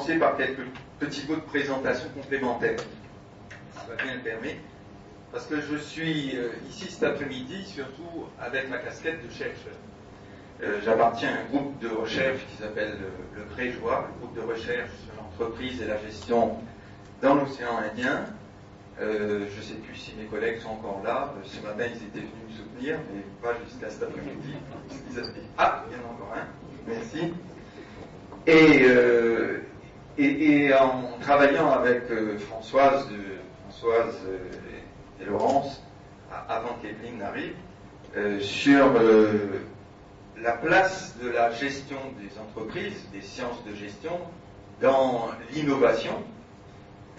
commencer par quelques petits mots de présentation complémentaires, si ça bien le permet, parce que je suis ici cet après-midi surtout avec ma casquette de chercheur. J'appartiens à un groupe de recherche qui s'appelle le Grégeois, le groupe de recherche sur l'entreprise et la gestion dans l'océan Indien. Je ne sais plus si mes collègues sont encore là. Ce matin, ils étaient venus me soutenir, mais pas jusqu'à cet après-midi. Ah, il y en a encore un. Merci. Et en travaillant avec Françoise et Laurence, avant qu'Evelyne n'arrive, sur la place de la gestion des entreprises, des sciences de gestion, dans l'innovation,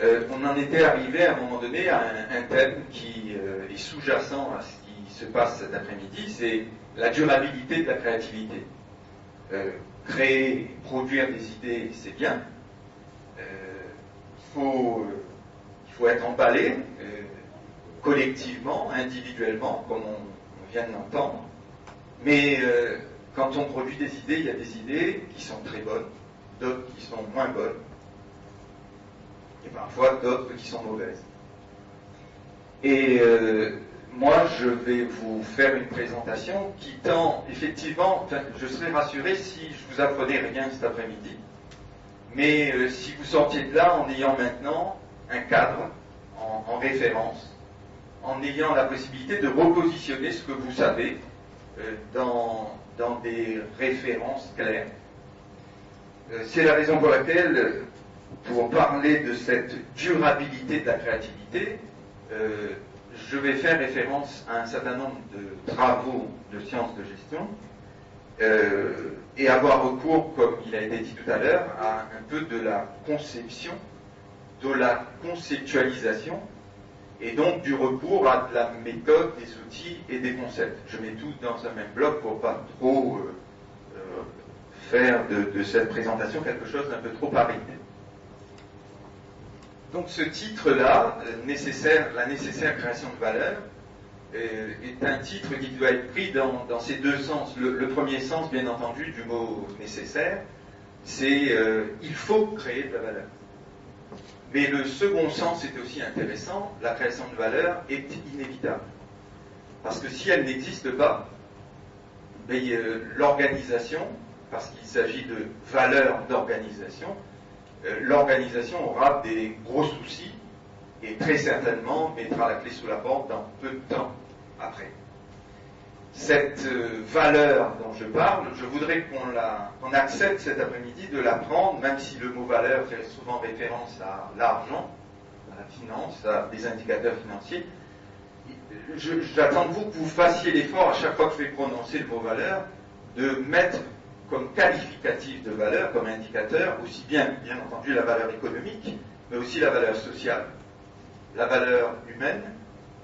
on en était arrivé à un moment donné à un thème qui est sous-jacent à ce qui se passe cet après-midi, c'est la durabilité de la créativité. Créer, produire des idées, c'est bien. Il faut être emballé collectivement, individuellement, comme on vient de l'entendre. Mais quand on produit des idées, il y a des idées qui sont très bonnes, d'autres qui sont moins bonnes, et parfois d'autres qui sont mauvaises. Et moi, je vais vous faire une présentation qui tend, effectivement, je serais rassuré si je vous apprenais rien cet après-midi, mais si vous sortiez de là en ayant maintenant un cadre, en référence, en ayant la possibilité de repositionner ce que vous savez dans des références claires. C'est la raison pour laquelle, pour parler de cette durabilité de la créativité, je vais faire référence à un certain nombre de travaux de sciences de gestion et avoir recours, comme il a été dit tout à l'heure, à un peu de la conception, de la conceptualisation et donc du recours à de la méthode, des outils et des concepts. Je mets tout dans un même bloc pour pas trop faire de cette présentation quelque chose d'un peu trop aride. Donc ce titre-là, la nécessaire création de valeur, est un titre qui doit être pris dans ces deux sens. Le premier sens, bien entendu, du mot nécessaire, c'est il faut créer de la valeur. Mais le second sens est aussi intéressant, la création de valeur est inévitable. Parce que si elle n'existe pas, l'organisation, parce qu'il s'agit de valeur d'organisation, l'organisation aura des gros soucis et très certainement mettra la clé sous la porte dans peu de temps après. Cette valeur dont je parle, je voudrais qu'on accepte cet après-midi de la prendre, même si le mot valeur fait souvent référence à l'argent, à la finance, à des indicateurs financiers. J'attends de vous que vous fassiez l'effort, à chaque fois que je vais prononcer le mot valeur, de mettre comme qualificatif de valeur, comme indicateur, aussi bien entendu la valeur économique, mais aussi la valeur sociale, la valeur humaine,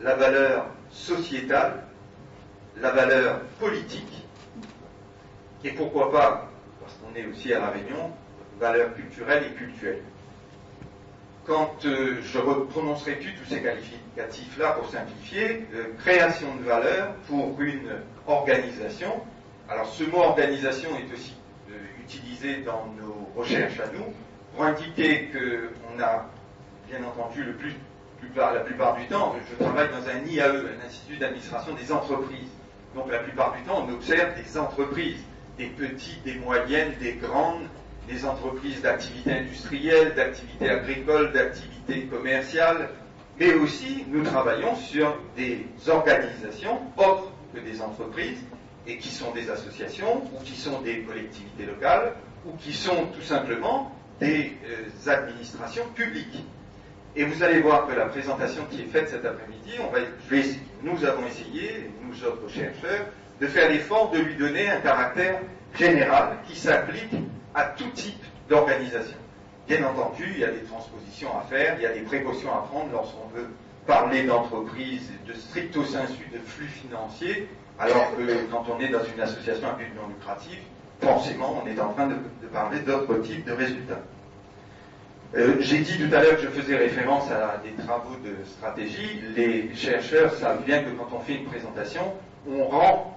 la valeur sociétale, la valeur politique, et pourquoi pas, parce qu'on est aussi à La Réunion, valeur culturelle et cultuelle. Quand je ne prononcerai plus tous ces qualificatifs-là pour simplifier, création de valeur pour une organisation. Alors ce mot organisation est aussi utilisé dans nos recherches à nous, pour indiquer qu'on a, bien entendu, la plupart du temps, je travaille dans un IAE, un Institut d'administration des entreprises. Donc la plupart du temps, on observe des entreprises, des petites, des moyennes, des grandes, des entreprises d'activité industrielle, d'activité agricole, d'activité commerciale, mais aussi nous travaillons sur des organisations autres que des entreprises, et qui sont des associations, ou qui sont des collectivités locales, ou qui sont tout simplement des administrations publiques. Et vous allez voir que la présentation qui est faite cet après-midi, nous avons essayé, nous autres chercheurs, de faire l'effort de lui donner un caractère général qui s'applique à tout type d'organisation. Bien entendu, il y a des transpositions à faire, il y a des précautions à prendre lorsqu'on veut parler d'entreprise, de stricto sensu de flux financiers, alors que quand on est dans une association à but non lucratif, forcément on est en train de parler d'autres types de résultats. J'ai dit tout à l'heure que je faisais référence à des travaux de stratégie. Les chercheurs savent bien que quand on fait une présentation, on rend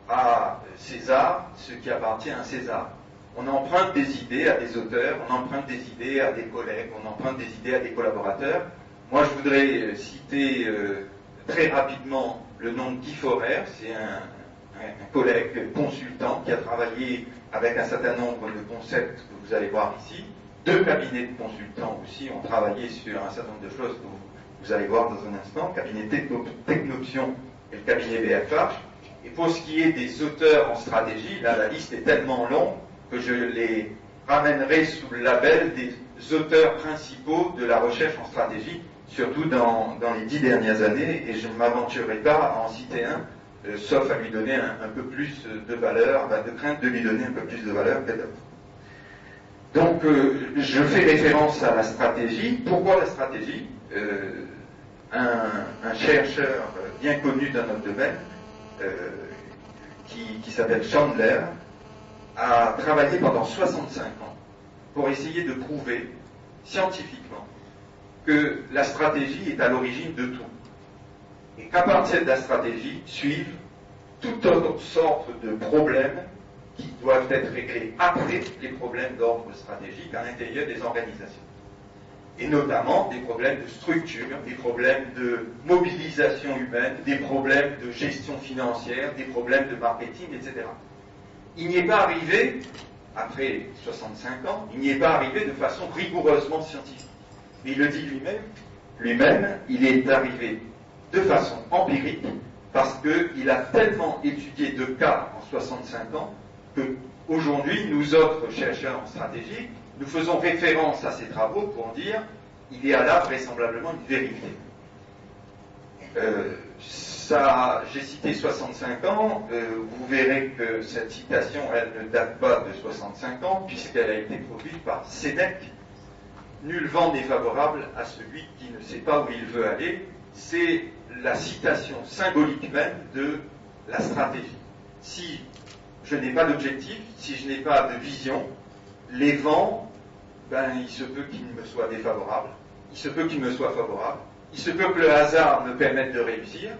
à César ce qui appartient à César. on emprunte des idées à des auteurs, on emprunte des idées à des collègues, on emprunte des idées à des collaborateurs. Moi, je voudrais citer très rapidement le nom de Guy Forrer, c'est un collègue consultant qui a travaillé avec un certain nombre de concepts que vous allez voir ici. 2 cabinets de consultants aussi ont travaillé sur un certain nombre de choses que vous allez voir dans un instant, le cabinet Technoption et le cabinet BFH. Et pour ce qui est des auteurs en stratégie, là la liste est tellement longue que je les ramènerai sous le label des auteurs principaux de la recherche en stratégie, surtout dans les 10 dernières années, et je ne m'aventurerai pas à en citer un, sauf à lui donner un peu plus de valeur, de crainte de lui donner un peu plus de valeur que d'autres. Donc, je fais référence à la stratégie. Pourquoi la stratégie? Un chercheur bien connu dans notre domaine, qui s'appelle Chandler, a travaillé pendant 65 ans pour essayer de prouver scientifiquement que la stratégie est à l'origine de tout. Et qu'à partir de la stratégie suivent toutes sortes de problèmes qui doivent être réglés après les problèmes d'ordre stratégique à l'intérieur des organisations. Et notamment des problèmes de structure, des problèmes de mobilisation humaine, des problèmes de gestion financière, des problèmes de marketing, etc. Il n'y est pas arrivé, après 65 ans, il n'y est pas arrivé de façon rigoureusement scientifique. Mais il le dit lui-même, il est arrivé de façon empirique, parce qu'il a tellement étudié de cas en 65 ans, qu'aujourd'hui, nous autres chercheurs en stratégie, nous faisons référence à ces travaux pour dire il y a là vraisemblablement une vérité. J'ai cité 65 ans, vous verrez que cette citation, elle ne date pas de 65 ans, puisqu'elle a été produite par Sénèque. Nul vent n'est favorable à celui qui ne sait pas où il veut aller. C'est la citation symbolique même de la stratégie. Si je n'ai pas d'objectif, si je n'ai pas de vision, les vents, il se peut qu'ils me soient défavorables, il se peut qu'ils me soient favorables, il se peut que le hasard me permette de réussir,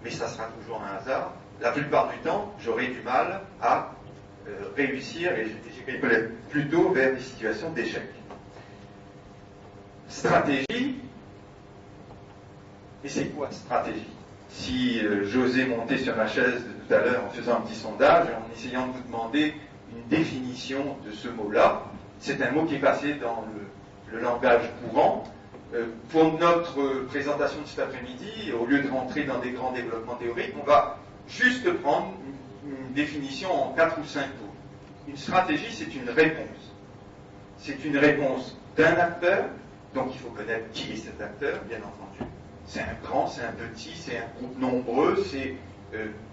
mais ça sera toujours un hasard. La plupart du temps, j'aurai du mal à réussir et j'irai plutôt vers des situations d'échec. Stratégie, et c'est quoi stratégie? Si j'osais monter sur ma chaise de tout à l'heure en faisant un petit sondage, en essayant de vous demander une définition de ce mot-là, c'est un mot qui est passé dans le langage courant. Pour notre présentation de cet après-midi, au lieu de rentrer dans des grands développements théoriques, on va juste prendre une définition en 4 ou 5 mots. Une stratégie, c'est une réponse. C'est une réponse d'un acteur, donc il faut connaître qui est cet acteur, bien entendu. C'est un grand, c'est un petit, c'est un groupe nombreux, c'est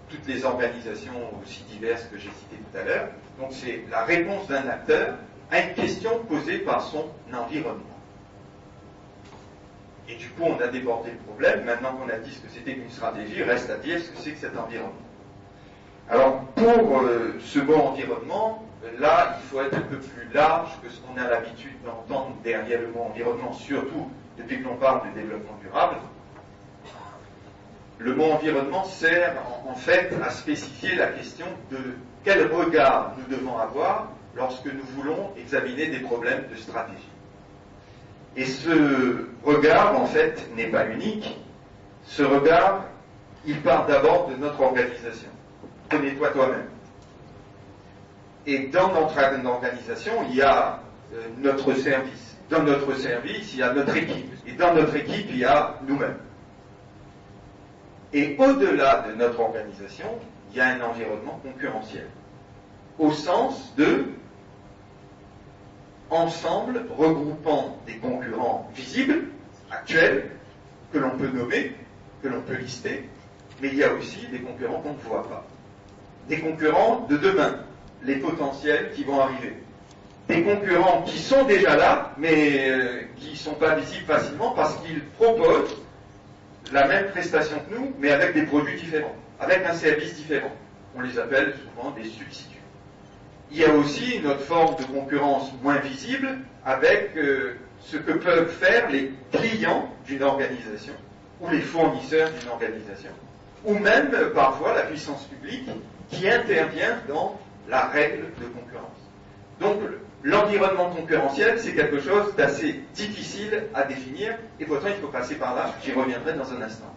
toutes les organisations aussi diverses que j'ai citées tout à l'heure. Donc c'est la réponse d'un acteur à une question posée par son environnement. Et du coup, on a débordé le problème. Maintenant qu'on a dit ce que c'était qu'une stratégie, reste à dire ce que c'est que cet environnement. Alors, pour ce mot environnement, là, il faut être un peu plus large que ce qu'on a l'habitude d'entendre derrière le mot environnement, surtout depuis que l'on parle de développement durable. Le mot environnement sert en fait à spécifier la question de quel regard nous devons avoir lorsque nous voulons examiner des problèmes de stratégie. Et ce regard, en fait, n'est pas unique. Ce regard, il part d'abord de notre organisation. Connais-toi toi-même. Et dans notre organisation, il y a notre service. Dans notre service, il y a notre équipe. Et dans notre équipe, il y a nous-mêmes. Et au-delà de notre organisation, il y a un environnement concurrentiel. Au sens de ensemble regroupant des concurrents visibles, actuels, que l'on peut nommer, que l'on peut lister, mais il y a aussi des concurrents qu'on ne voit pas. Des concurrents de demain, les potentiels qui vont arriver. Des concurrents qui sont déjà là, mais qui ne sont pas visibles facilement parce qu'ils proposent la même prestation que nous, mais avec des produits différents, avec un service différent. On les appelle souvent des substituts. Il y a aussi une autre forme de concurrence moins visible avec ce que peuvent faire les clients d'une organisation ou les fournisseurs d'une organisation, ou même parfois la puissance publique qui intervient dans la règle de concurrence. Donc, l'environnement concurrentiel, c'est quelque chose d'assez difficile à définir, et pourtant il faut passer par là, j'y reviendrai dans un instant.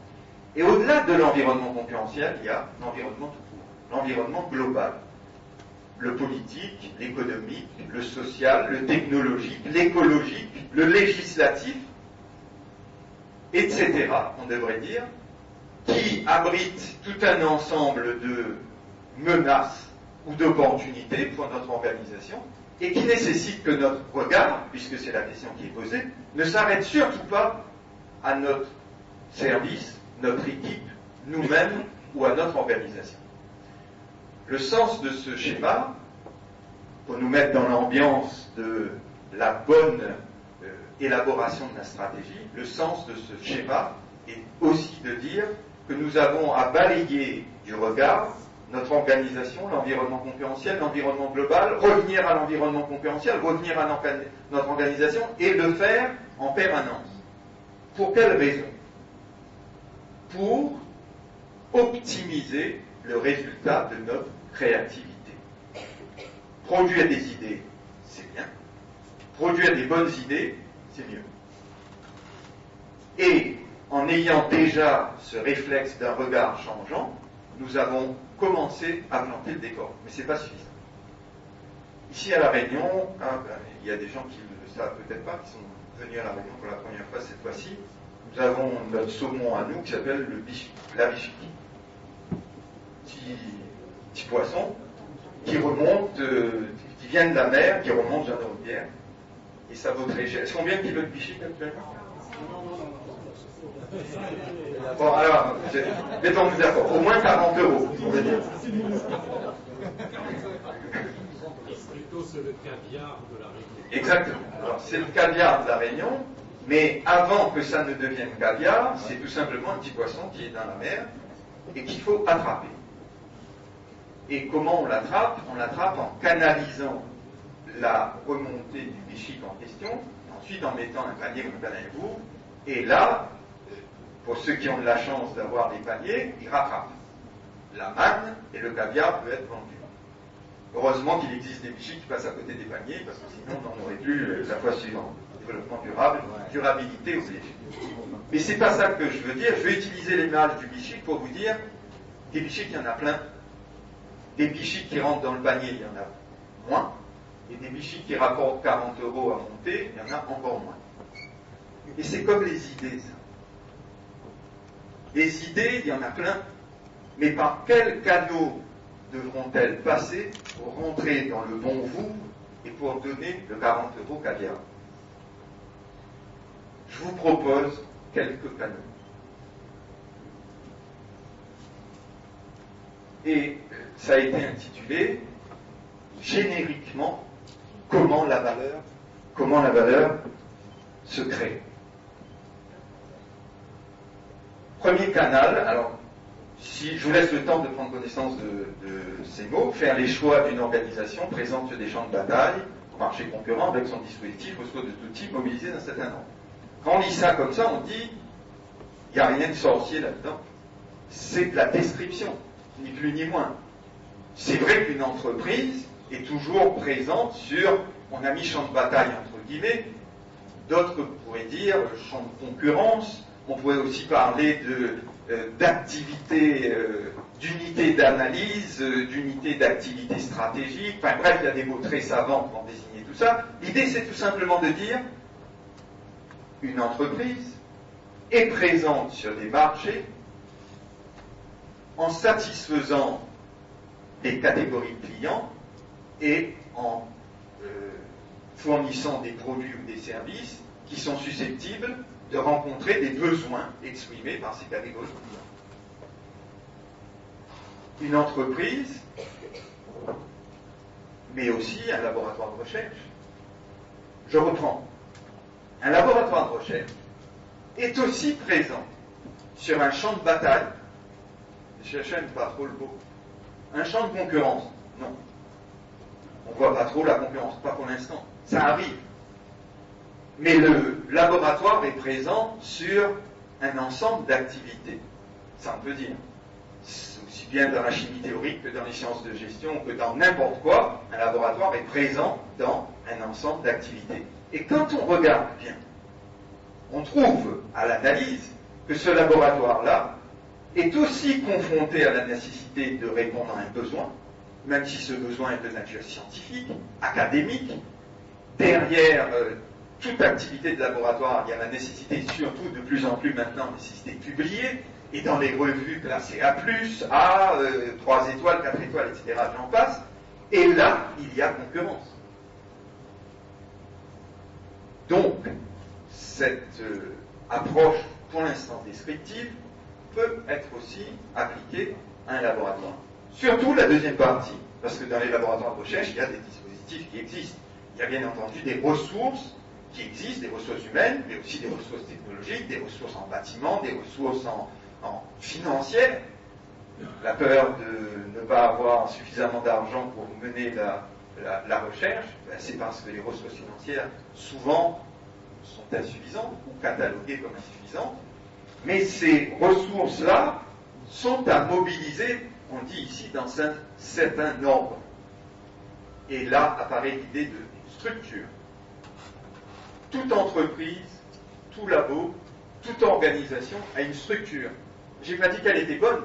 Et au-delà de l'environnement concurrentiel, il y a l'environnement tout court, l'environnement global. Le politique, l'économique, le social, le technologique, l'écologique, le législatif, etc., on devrait dire, qui abrite tout un ensemble de menaces ou d'opportunités pour notre organisation, et qui nécessite que notre regard, puisque c'est la question qui est posée, ne s'arrête surtout pas à notre service, notre équipe, nous-mêmes ou à notre organisation. Le sens de ce schéma, pour nous mettre dans l'ambiance de la bonne élaboration de la stratégie, le sens de ce schéma est aussi de dire que nous avons à balayer du regard notre organisation, l'environnement concurrentiel, l'environnement global, revenir à l'environnement concurrentiel, revenir à notre organisation et le faire en permanence. Pour quelle raison? Pour optimiser le résultat de notre créativité. Produire des idées, c'est bien. Produire des bonnes idées, c'est mieux. Et en ayant déjà ce réflexe d'un regard changeant, nous avons commencé à planter le décor. Mais ce n'est pas suffisant. Ici à La Réunion, il y a des gens qui ne le savent peut-être pas, qui sont venus à La Réunion pour la première fois cette fois-ci. Nous avons notre saumon à nous qui s'appelle le bichic, la bichic. Petit poisson qui remonte, qui vient de la mer, qui remonte dans nos rivières. Et ça vaut très cher. Est-ce combien de kilos de bichic actuellement? Bon, alors, mettons-nous d'accord. Au moins 40 €, on va dire. Plutôt c'est le caviar de la Réunion. Exactement. Alors, c'est le caviar de la Réunion, mais avant que ça ne devienne caviar, c'est tout simplement un petit poisson qui est dans la mer et qu'il faut attraper. Et comment on l'attrape? On l'attrape en canalisant la remontée du bichic en question, ensuite en mettant un panier comme un bout, et là, pour ceux qui ont de la chance d'avoir des paniers, ils rattrapent. La manne et le caviar peuvent être vendus. Heureusement qu'il existe des bichics qui passent à côté des paniers, parce que sinon on n'en aurait plus la fois suivante. Développement durable, durabilité oblige. Mais c'est pas ça que je veux dire. Je vais utiliser l'image du bichic pour vous dire, des bichics, il y en a plein. Des bichics qui rentrent dans le panier, il y en a moins. Et des bichics qui rapportent 40 € à monter, il y en a encore moins. Et c'est comme les idées, ça. Les idées, il y en a plein, mais par quels canaux devront-elles passer pour rentrer dans le bon vous et pour donner le 40 € caviar? Je vous propose quelques canaux. Et ça a été intitulé génériquement comment la valeur se crée. Premier canal, alors si je vous laisse le temps de prendre connaissance de ces mots, faire les choix d'une organisation présente sur des champs de bataille, marché concurrent avec son dispositif, ressources de tout type, mobilisé d'un certain nombre. Quand on lit ça comme ça, on dit, il n'y a rien de sorcier là-dedans. C'est de la description, ni plus ni moins. C'est vrai qu'une entreprise est toujours présente sur, on a mis champ de bataille entre guillemets, d'autres pourraient dire champ de concurrence, on pourrait aussi parler d'activité, d'unité d'analyse, d'unité d'activité stratégique, enfin bref, il y a des mots très savants pour désigner tout ça. L'idée c'est tout simplement de dire, une entreprise est présente sur des marchés en satisfaisant des catégories de clients et en fournissant des produits ou des services qui sont susceptibles de rencontrer des besoins exprimés par ces catégories de clients. Une entreprise, mais aussi un laboratoire de recherche. Je reprends. Un laboratoire de recherche est aussi présent sur un champ de bataille. Je n'aime pas trop le mot. Un champ de concurrence, non. On ne voit pas trop la concurrence, pas pour l'instant. Ça arrive. Mais le laboratoire est présent sur un ensemble d'activités. Ça on peut dire. aussi bien dans la chimie théorique que dans les sciences de gestion, que dans n'importe quoi, un laboratoire est présent dans un ensemble d'activités. Et quand on regarde bien, on trouve à l'analyse que ce laboratoire-là est aussi confronté à la nécessité de répondre à un besoin, même si ce besoin est de nature scientifique, académique. Derrière toute activité de laboratoire, il y a la nécessité, surtout de plus en plus maintenant, nécessité de publier, et dans les revues classées A+, A, 3 étoiles, 4 étoiles, etc., j'en passe, et là, il y a concurrence. Donc, cette approche, pour l'instant descriptive, peut être aussi appliquée à un laboratoire. Surtout la deuxième partie, parce que dans les laboratoires de recherche, il y a des dispositifs qui existent. Il y a bien entendu des ressources qui existent, des ressources humaines, mais aussi des ressources technologiques, des ressources en bâtiment, des ressources en financières. La peur de ne pas avoir suffisamment d'argent pour mener la recherche, c'est parce que les ressources financières, souvent, sont insuffisantes ou cataloguées comme insuffisantes. Mais ces ressources-là sont à mobiliser, on dit ici, dans un certain ordre. Et là apparaît l'idée de structure. Toute entreprise, tout labo, toute organisation a une structure. J'ai pas dit qu'elle était bonne.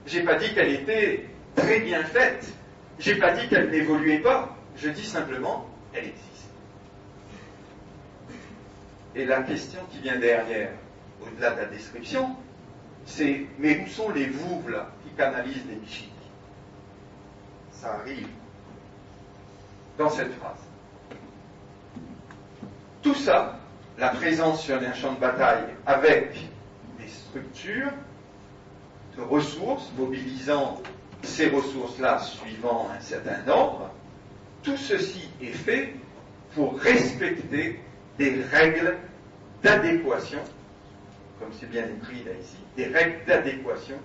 J'ai pas dit qu'elle était très bien faite. J'ai pas dit qu'elle n'évoluait pas. Je dis simplement, elle existe. Et la question qui vient derrière, au-delà de la description, c'est, mais où sont les vous là qui canalisent les bichiques? Ça arrive dans cette phrase. Tout ça, la présence sur un champ de bataille avec des structures de ressources, mobilisant ces ressources-là suivant un certain ordre, tout ceci est fait pour respecter des règles d'adéquation, comme c'est bien écrit là ici, des règles d'adéquation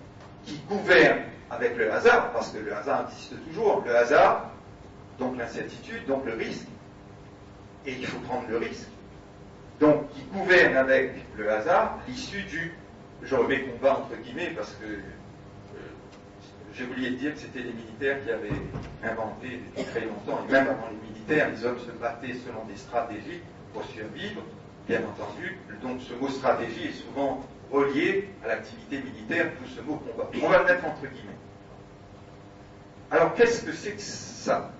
qui gouvernent avec le hasard, parce que le hasard existe toujours, le hasard, donc l'incertitude, donc le risque, et il faut prendre le risque, donc qui gouverne avec le hasard l'issue du, je remets combat entre guillemets, parce que j'ai oublié de dire que c'était les militaires qui avaient inventé depuis très longtemps, et même avant les militaires, les hommes se battaient selon des stratégies pour survivre, bien entendu, donc ce mot stratégie est souvent relié à l'activité militaire, tout ce mot combat. On va le mettre entre guillemets. Alors qu'est-ce que c'est que ça?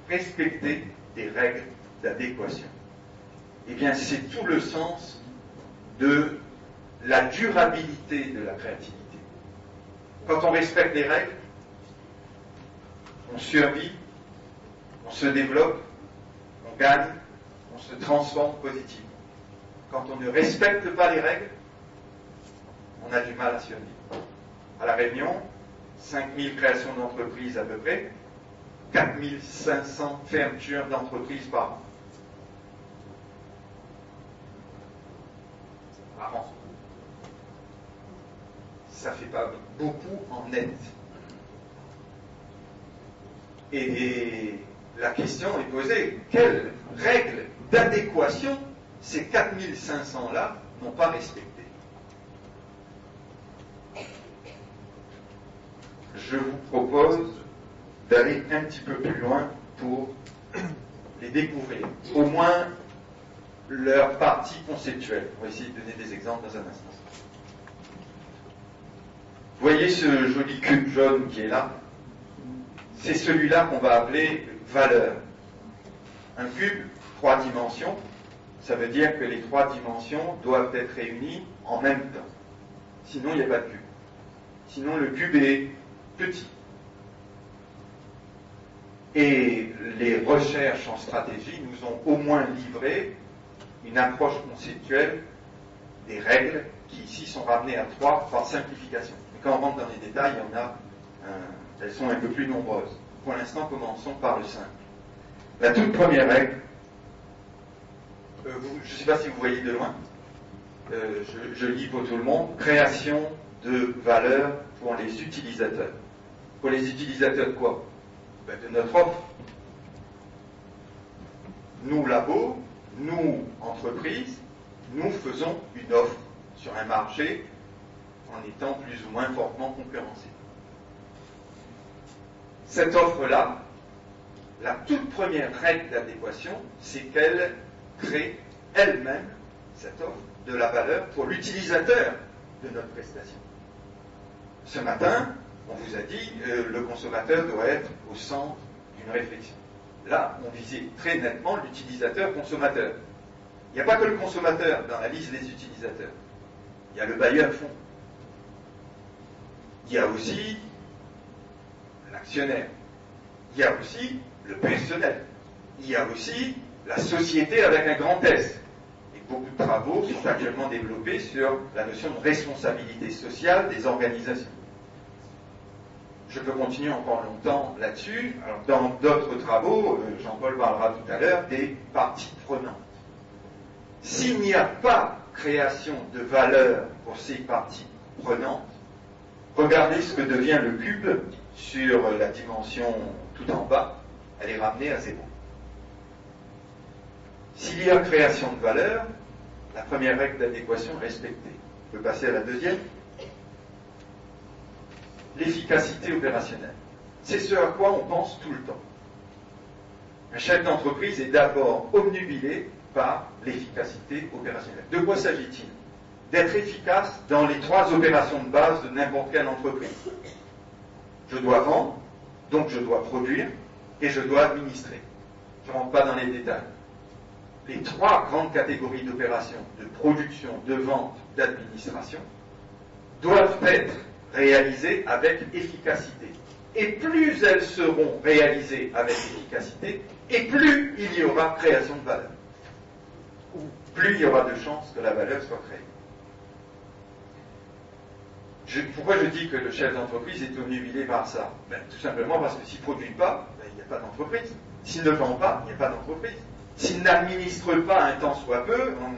Respecter des règles d'adéquation. Eh bien, c'est tout le sens de la durabilité de la créativité. Quand on respecte les règles, on survit, on se développe, on gagne, on se transforme positivement. Quand on ne respecte pas les règles, on a du mal à survivre. À La Réunion, 5000 créations d'entreprises à peu près, 4500 fermetures d'entreprises par an. Par an. Ça fait pas beaucoup en net. Et la question est posée, quelles règles d'adéquation ces 4500-là n'ont pas respectées? Je vous propose d'aller un petit peu plus loin pour les découvrir, au moins leur partie conceptuelle. On va essayer de donner des exemples dans un instant. Vous voyez ce joli cube jaune qui est là? C'est celui-là qu'on va appeler valeur. Un cube, 3 dimensions, ça veut dire que les 3 dimensions doivent être réunies en même temps. Sinon, il n'y a pas de cube. Sinon, le cube est petit. Et les recherches en stratégie nous ont au moins livré une approche conceptuelle des règles qui ici sont ramenées à 3 par simplification. Mais quand on rentre dans les détails, il y en a, elles sont un peu plus nombreuses. Pour l'instant, commençons par le simple. La toute première règle, je ne sais pas si vous voyez de loin, je lis pour tout le monde, création de valeur pour les utilisateurs. Pour les utilisateurs de quoi? De notre offre. Nous, labo, nous, entreprise, nous faisons une offre sur un marché en étant plus ou moins fortement concurrencés. cette offre-là, la toute première règle d'adéquation, c'est qu'elle crée elle-même, cette offre, de la valeur pour l'utilisateur de notre prestation. Ce matin, on vous a dit le consommateur doit être au centre d'une réflexion. Là, on visait très nettement l'utilisateur-consommateur. Il n'y a pas que le consommateur dans la liste des utilisateurs. Il y a le bailleur fonds. Il y a aussi l'actionnaire. Il y a aussi le personnel. Il y a aussi la société avec un grand S. Et beaucoup de travaux sont actuellement développés sur la notion de responsabilité sociale des organisations. Je peux continuer encore longtemps là-dessus. Alors, dans d'autres travaux, Jean-Paul parlera tout à l'heure des parties prenantes. S'il n'y a pas création de valeur pour ces parties prenantes, regardez ce que devient le cube sur la dimension tout en bas, elle est ramenée à 0. S'il y a création de valeur, la première règle d'adéquation est respectée. On peut passer à la deuxième. L'efficacité opérationnelle. C'est ce à quoi on pense tout le temps. Un chef d'entreprise est d'abord obnubilé par l'efficacité opérationnelle. De quoi s'agit-il? D'être efficace dans les 3 opérations de base de n'importe quelle entreprise. Je dois vendre, donc je dois produire, et je dois administrer. Je ne rentre pas dans les détails. Les 3 grandes catégories d'opérations, de production, de vente, d'administration, doivent être réalisées avec efficacité. Et plus elles seront réalisées avec efficacité, et plus il y aura création de valeur. Ou plus il y aura de chances que la valeur soit créée. Pourquoi je dis que le chef d'entreprise est obnubilé par ça? Tout simplement parce que s'il ne produit pas, il n'y a pas d'entreprise. S'il ne vend pas, il n'y a pas d'entreprise. S'il n'administre pas un tant soit peu, en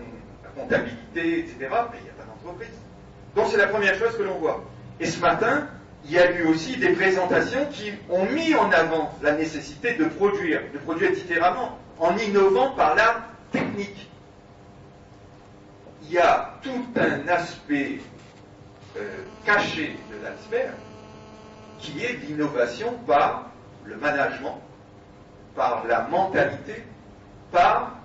comptabilité, etc., il n'y a pas d'entreprise. Donc c'est la première chose que l'on voit. Et ce matin, il y a eu aussi des présentations qui ont mis en avant la nécessité de produire différemment, en innovant par la technique. Il y a tout un aspect caché de l'iceberg qui est l'innovation par le management, par la mentalité, par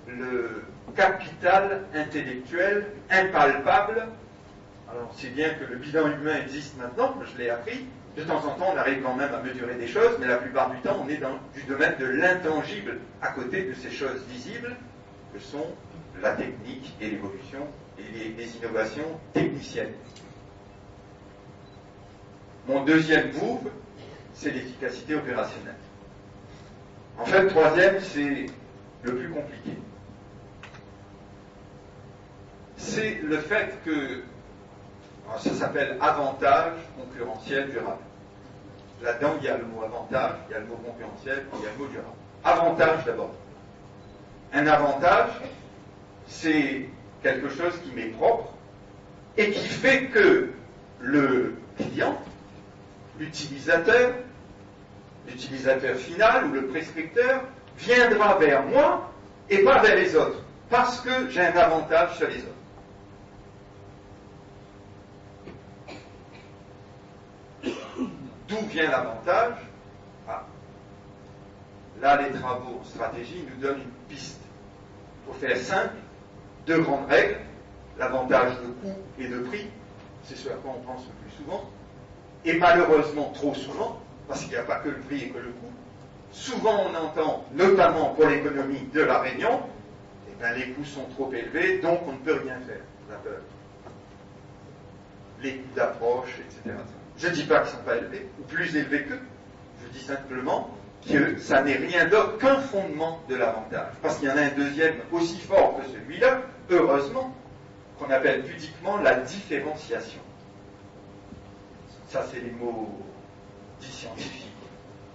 le capital intellectuel impalpable. Alors, c'est bien que le bilan humain existe maintenant, je l'ai appris. De temps en temps, on arrive quand même à mesurer des choses, mais la plupart du temps, on est dans du domaine de l'intangible, à côté de ces choses visibles, que sont la technique et l'évolution et les innovations techniciennes. Mon deuxième move, c'est l'efficacité opérationnelle. En fait, le troisième, c'est le plus compliqué. C'est le fait que ça s'appelle avantage concurrentiel durable. Là-dedans, il y a le mot avantage, il y a le mot concurrentiel, il y a le mot durable. Avantage d'abord. Un avantage, c'est quelque chose qui m'est propre et qui fait que le client, l'utilisateur final ou le prescripteur viendra vers moi et pas vers les autres, parce que j'ai un avantage sur les autres. D'où vient l'avantage? Là, les travaux en stratégie nous donnent une piste. Pour faire simple, 2 grandes règles, l'avantage de coût et de prix, c'est ce à quoi on pense le plus souvent, et malheureusement trop souvent, parce qu'il n'y a pas que le prix et que le coût, souvent on entend, notamment pour l'économie de la Réunion, les coûts sont trop élevés, donc on ne peut rien faire. La peur. Les coûts d'approche, etc. Je ne dis pas qu'ils ne sont pas élevés, ou plus élevés qu'eux. Je dis simplement que ça n'est rien d'autre qu'un fondement de l'avantage. Parce qu'il y en a un deuxième aussi fort que celui-là, heureusement, qu'on appelle pudiquement la différenciation. Ça, c'est les mots dits scientifiques.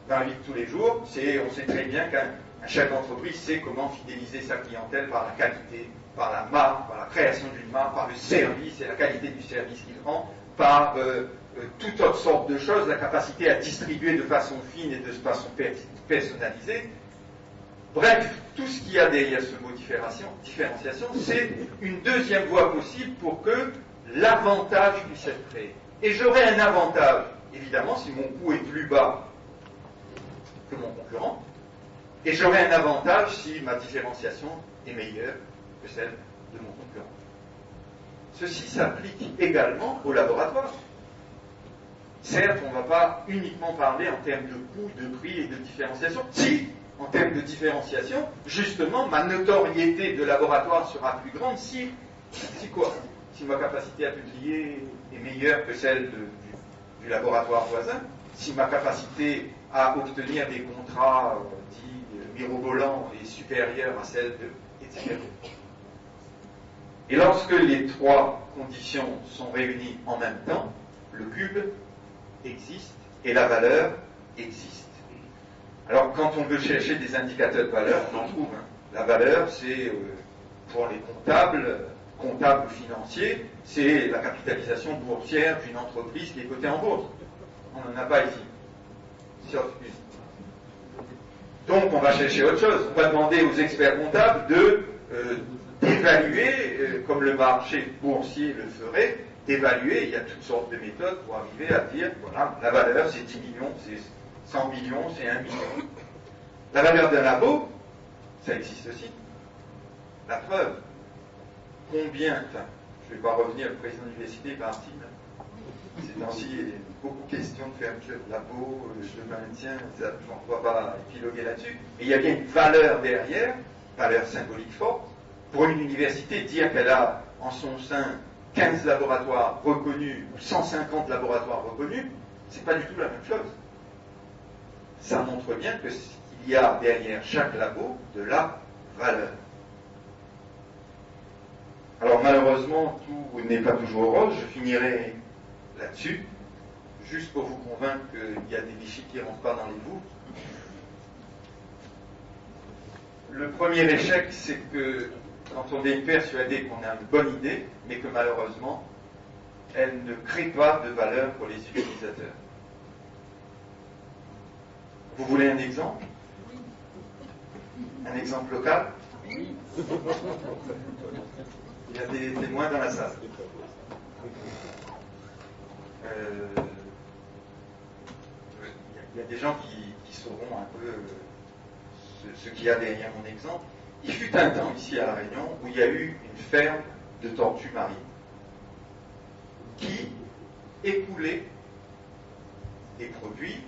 Dans la vie de tous les jours, on sait très bien qu'un chef d'entreprise sait comment fidéliser sa clientèle par la qualité, par la marque, par la création d'une marque, par le service et la qualité du service qu'il rend, par toute autre sorte de choses, la capacité à distribuer de façon fine et de façon personnalisée. Bref, tout ce qu'il y a derrière ce mot différenciation, c'est une deuxième voie possible pour que l'avantage puisse être créé. Et j'aurai un avantage, évidemment, si mon coût est plus bas que mon concurrent, et j'aurai un avantage si ma différenciation est meilleure que celle de mon concurrent. Ceci s'applique également au laboratoire. Certes, on ne va pas uniquement parler en termes de coût, de prix et de différenciation. Si, en termes de différenciation, justement, ma notoriété de laboratoire sera plus grande si quoi? Si ma capacité à publier est meilleure que celle du laboratoire voisin, si ma capacité à obtenir des contrats dits mirobolants est supérieure à celle de... etc. Et lorsque les trois conditions sont réunies en même temps, le cube existe et la valeur existe. Alors quand on veut chercher des indicateurs de valeur, on en trouve. La valeur, c'est pour les comptables ou financiers, c'est la capitalisation boursière d'une entreprise qui est cotée en bourse. On n'en a pas ici. Sauf une. Donc on va chercher autre chose. On va demander aux experts comptables d'évaluer, comme le marché boursier le ferait, d'évaluer, il y a toutes sortes de méthodes pour arriver à dire, voilà, la valeur c'est 10 millions, c'est 100 millions, c'est 1 million. La valeur d'un labo, ça existe aussi. La preuve, combien, enfin, je ne vais pas revenir, le président de l'université parti, ces temps-ci, il y a beaucoup de questions de fermeture de labo, de maintien, je ne vois pas épiloguer là-dessus, mais il y a bien une valeur derrière, valeur symbolique forte, pour une université, dire qu'elle a en son sein 15 laboratoires reconnus ou 150 laboratoires reconnus, c'est pas du tout la même chose. Ça montre bien qu'il y a derrière chaque labo de la valeur. Alors malheureusement, tout n'est pas toujours rose, je finirai là-dessus, juste pour vous convaincre qu'il y a des bichis qui ne rentrent pas dans les bouts. Le premier échec, c'est que quand on est persuadé qu'on a une bonne idée, mais que malheureusement, elle ne crée pas de valeur pour les utilisateurs. Vous voulez un exemple? Un exemple local? Il y a des témoins dans la salle. Il y a des gens qui sauront un peu ce qu'il y a derrière mon exemple. Il fut un temps ici à La Réunion où il y a eu une ferme de tortues marines qui écoulait des produits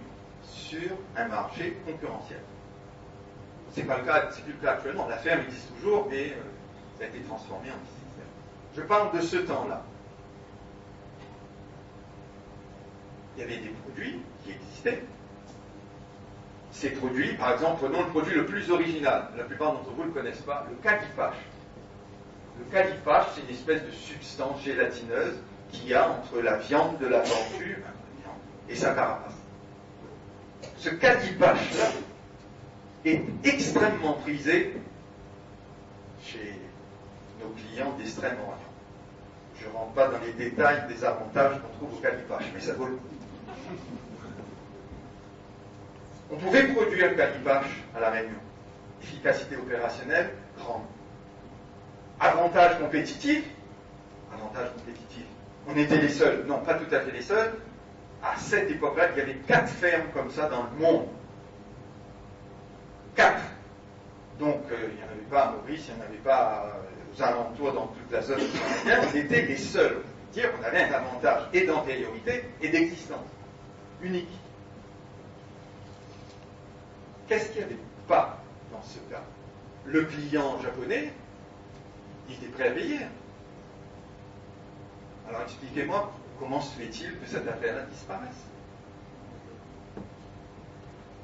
sur un marché concurrentiel. C'est pas le cas, c'est plus le cas actuellement. La ferme existe toujours, mais ça a été transformé en petite ferme. Je parle de ce temps-là. Il y avait des produits qui existaient. Ces produits, par exemple, prenons le produit le plus original. La plupart d'entre vous ne le connaissent pas, le calipache. Le calipache, c'est une espèce de substance gélatineuse qu'il y a entre la viande de la tortue et sa carapace. Ce calipache-là est extrêmement prisé chez nos clients d'Extrême-Orient. Je ne rentre pas dans les détails des avantages qu'on trouve au calipache, mais ça vaut le coup. On pouvait produire calipache à La Réunion. Efficacité opérationnelle, grande. Avantage compétitif. On était les seuls, non pas tout à fait les seuls. À cette époque-là, il y avait 4 fermes comme ça dans le monde. 4. Donc, il n'y en avait pas à Maurice, il n'y en avait pas aux alentours dans toute la zone océanienne. On était les seuls. Dire qu'on avait un avantage et d'antériorité et d'existence. Unique. Qu'est-ce qu'il n'y avait pas dans ce cas? Le client japonais, il était prêt à payer. Alors expliquez-moi, comment se fait-il que cette affaire-là disparaisse?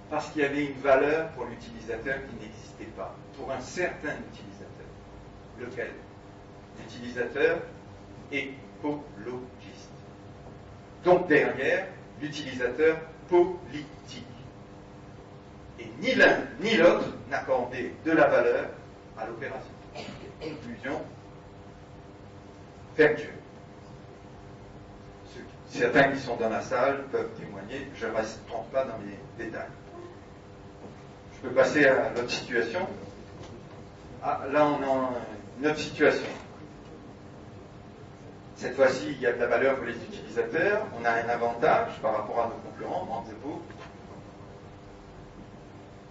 Parce qu'il y avait une valeur pour l'utilisateur qui n'existait pas, pour un certain utilisateur. Lequel? L'utilisateur écologiste. Donc derrière, l'utilisateur politique. Et ni l'un ni l'autre n'accordaient de la valeur à l'opération. Conclusion, vertueux. Certains qui sont dans la salle peuvent témoigner, je ne rentre pas dans les détails. Je peux passer à l'autre situation. Ah, là, on a une autre situation. Cette fois-ci, il y a de la valeur pour les utilisateurs, on a un avantage par rapport à nos concurrents, rendez-vous.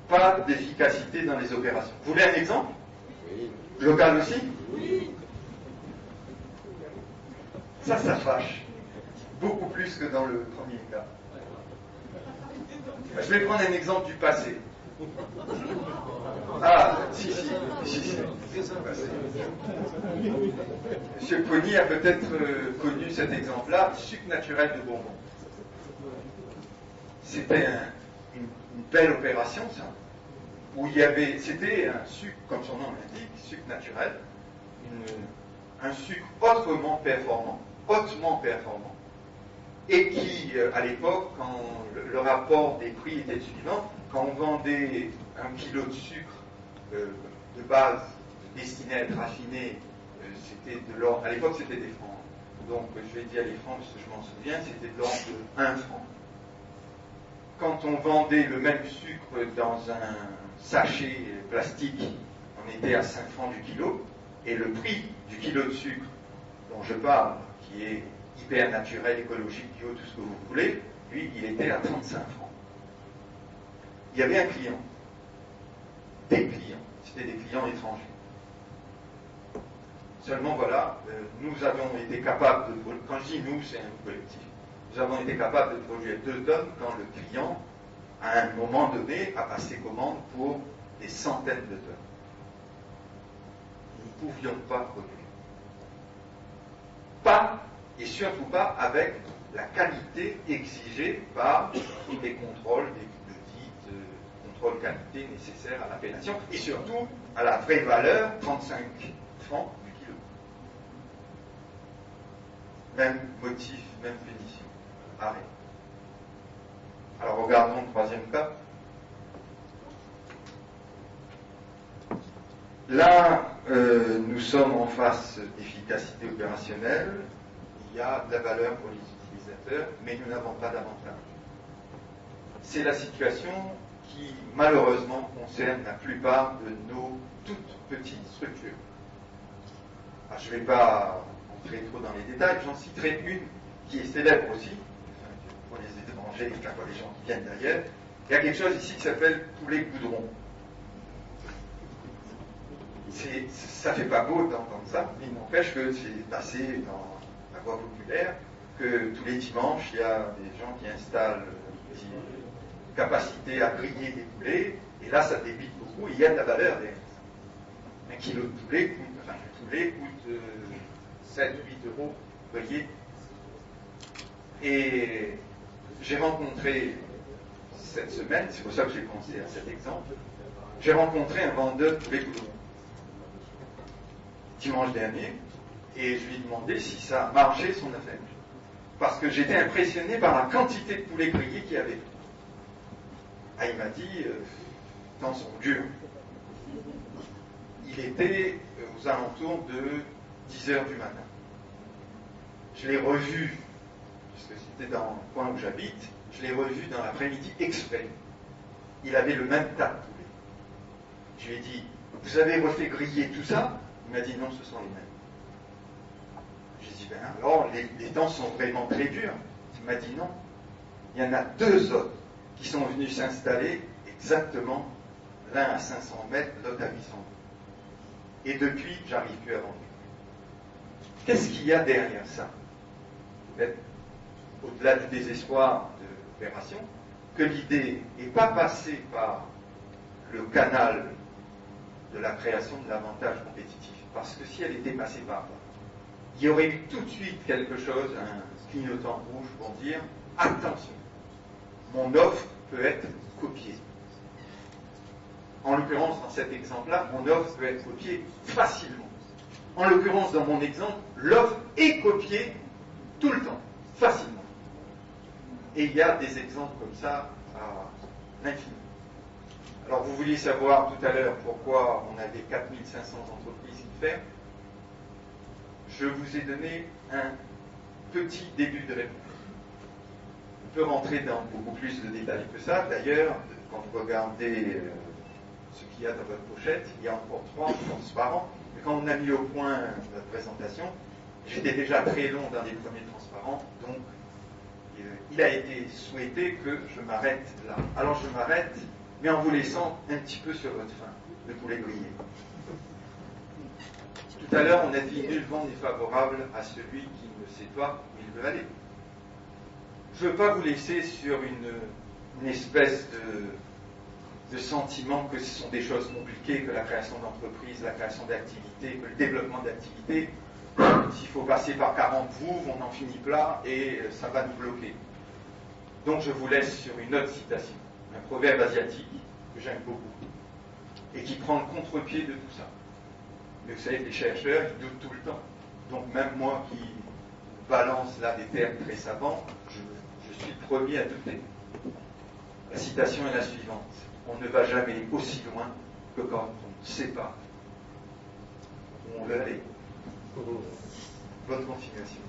pas d'efficacité dans les opérations. Vous voulez un exemple? Oui. Local aussi? Oui. Ça fâche. Beaucoup plus que dans le premier cas. Je vais prendre un exemple du passé. Ah, si. Monsieur Pony a peut-être connu cet exemple-là, sucre naturel de Bourbon. C'était une belle opération, ça, où c'était un sucre, comme son nom l'indique, sucre naturel, un sucre hautement performant, et qui, à l'époque, quand le rapport des prix était le suivant, quand on vendait 1 kilo de sucre de base destiné à être raffiné, c'était de l'ordre, à l'époque c'était des francs, donc je vais dire les francs parce que je m'en souviens, c'était de l'ordre de 1 franc. Quand on vendait le même sucre dans un sachet plastique, on était à 5 francs du kilo, et le prix du kilo de sucre dont je parle, qui est hyper naturel, écologique, bio, tout ce que vous voulez, lui, il était à 35 francs. Il y avait un client, des clients, c'était des clients étrangers. Seulement voilà, nous avons été capables de, quand je dis nous, c'est un collectif, nous avons été capables de produire 2 tonnes quand le client, à un moment donné, a passé commande pour des centaines de tonnes. Nous ne pouvions pas produire. Pas, et surtout pas avec la qualité exigée par les contrôles, les dits contrôles qualité nécessaires à l'appellation, et surtout à la vraie valeur, 35 francs du kilo. Même motif, même punition. Arrêt. Alors regardons le 3e cas. Là, nous sommes en face d'efficacité opérationnelle, il y a de la valeur pour les utilisateurs, mais nous n'avons pas d'avantage. C'est la situation qui, malheureusement, concerne la plupart de nos toutes petites structures. Alors, je ne vais pas entrer trop dans les détails, j'en citerai une qui est célèbre aussi, pour les étrangers, enfin pour les gens qui viennent d'ailleurs. Il y a quelque chose ici qui s'appelle poulet goudron. Ça fait pas beau d'entendre ça, mais il n'empêche que c'est passé dans la voie populaire que tous les dimanches, il y a des gens qui installent une capacité à griller des poulets, et là ça débite beaucoup, et il y a de la valeur derrière ça. 1 kilo de poulet coûte 7-8 euros, vous voyez. Et j'ai rencontré cette semaine, c'est pour ça que j'ai pensé à cet exemple, j'ai rencontré un vendeur de poulet goudron dimanche dernier, et je lui ai demandé si ça marchait son affaire. Parce que j'étais impressionné par la quantité de poulet grillé qu'il y avait. Ah, il m'a dit, les temps sont durs. Il était aux alentours de 10 heures du matin. Je l'ai revu, puisque c'était dans le coin où j'habite, je l'ai revu dans l'après-midi exprès. Il avait le même tas de poulet. Je lui ai dit, vous avez refait griller tout ça? Il m'a dit non, ce sont les mêmes. J'ai dit, ben alors, les temps sont vraiment très durs. Il m'a dit non. Il y en a 2 autres qui sont venus s'installer exactement, l'un à 500 mètres, l'autre à 800 mètres. Et depuis, j'arrive plus à vendre. Qu'est-ce qu'il y a derrière ça? Au-delà du désespoir de l'opération, que l'idée n'est pas passée par le canal de la création de l'avantage compétitif. Parce que si elle était passée par là, il y aurait eu tout de suite quelque chose, un clignotant rouge pour dire attention, mon offre peut être copiée. En l'occurrence, dans cet exemple-là, mon offre peut être copiée facilement. En l'occurrence, dans mon exemple, l'offre est copiée tout le temps, facilement. Et il y a des exemples comme ça à l'infini. Alors, vous vouliez savoir tout à l'heure pourquoi on avait 4500 entreprises qui ferment. Je vous ai donné un petit début de réponse. On peut rentrer dans beaucoup plus de détails que ça. D'ailleurs, quand vous regardez ce qu'il y a dans votre pochette, il y a encore 3 transparents. Mais quand on a mis au point notre présentation, j'étais déjà très long dans les premiers transparents, donc il a été souhaité que je m'arrête là. Alors je m'arrête mais en vous laissant un petit peu sur votre faim de poulet grillé. Tout à l'heure, on a dit nul vent n'est favorable à celui qui ne sait pas où il veut aller. Je ne veux pas vous laisser sur une espèce de sentiment que ce sont des choses compliquées, que la création d'entreprise, la création d'activités, que le développement d'activités, s'il faut passer par 40 vouves, on en finit plat et ça va nous bloquer. Donc je vous laisse sur une autre citation, un proverbe asiatique que j'aime beaucoup et qui prend le contre-pied de tout ça. Mais vous savez que les chercheurs, ils doutent tout le temps. Donc même moi qui balance là des termes très savants, je suis le premier à douter. La citation est la suivante. On ne va jamais aussi loin que quand on ne sait pas où on veut aller. Bonne continuation.